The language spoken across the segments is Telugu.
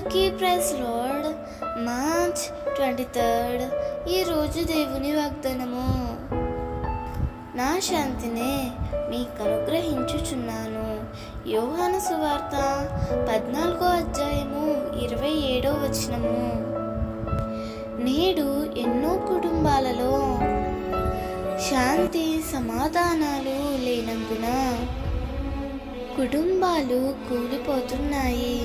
అందరికీ ప్రైజ్ లార్డ్. మార్చ్ 23 ఈరోజు దేవుని వాగ్దానము. నా శాంతినే మీకు అనుగ్రహించుచున్నాను. యోహాను సువార్త 14వ అధ్యాయము 27వ వచనము. నేడు ఎన్నో కుటుంబాలలో శాంతి సమాధానాలు లేనందున కుటుంబాలు కూలిపోతున్నాయి.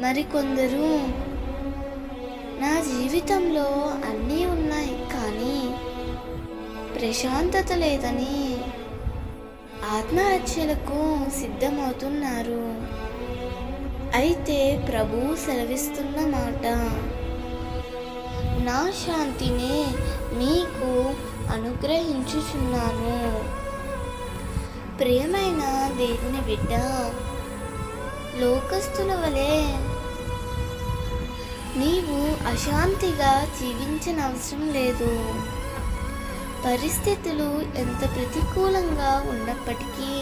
మరికొందరు నా జీవితంలో అన్నీ ఉన్నాయి కానీ ప్రశాంతత లేదని ఆత్మహత్యలకు సిద్ధమవుతున్నారు. అయితే ప్రభు సెలవిస్తున్న మాట, నా శాంతిని మీకు అనుగ్రహించుచున్నాను. ప్రియమైన దేవుని బిడ్డ, లోకస్తుల వలె నీవు అశాంతిగా జీవించనవసరం లేదు. పరిస్థితులు ఎంత ప్రతికూలంగా ఉన్నప్పటికీ,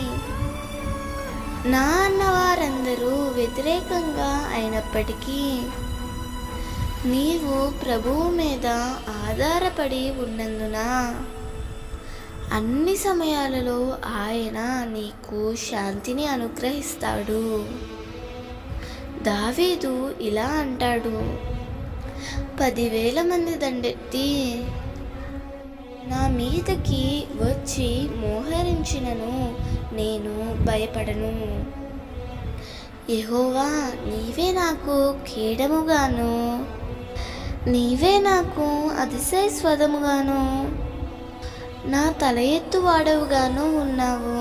నా అన్నవారందరూ వ్యతిరేకంగా అయినప్పటికీ, నీవు ప్రభువు మీద ఆధారపడి ఉన్నందున అన్ని సమయాలలో ఆయన నీకు శాంతిని అనుగ్రహిస్తాడు. దావీదు ఇలా అంటాడు, 10,000 మంది దండెత్తి నా మీదకి వచ్చి మోహరించినను నేను భయపడను. యెహోవా, నీవే నాకు కేడముగాను, నీవే నాకు అతిశయస్వదముగాను, నా తల ఎత్తువాడవుగాను ఉన్నావు.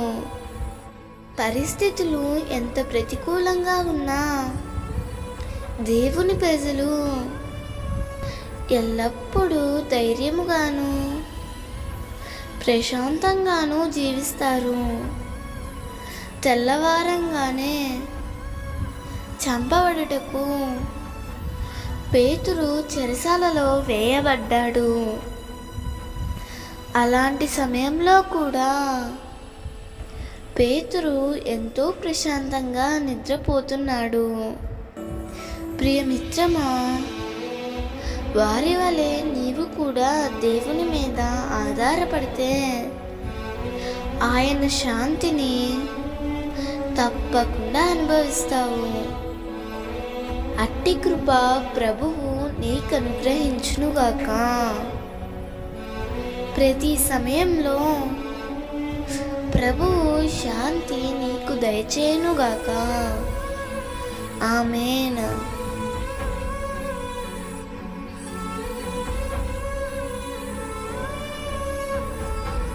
పరిస్థితులు ఎంత ప్రతికూలంగా ఉన్నా దేవుని ప్రజలు ఎల్లప్పుడూ ధైర్యముగాను ప్రశాంతంగాను జీవిస్తారు. తెల్లవారంగానే చంపబడుటకు పేతురు చెరసాలలో వేయబడ్డాడు. అలాంటి సమయంలో కూడా పేతురు ఎంతో ప్రశాంతంగా నిద్రపోతున్నాడు. ప్రియమిత్రమా, వారి వలె నీవు కూడా దేవుని మీద ఆధారపడితే ఆయన శాంతిని తప్పకుండా అనుభవిస్తావు. అట్టి కృప ప్రభువు నీకు అనుగ్రహించునుగాక. ప్రతి సమయంలో ప్రభువు శాంతి నీకు దయచేయునుగాక. ఆమేన్.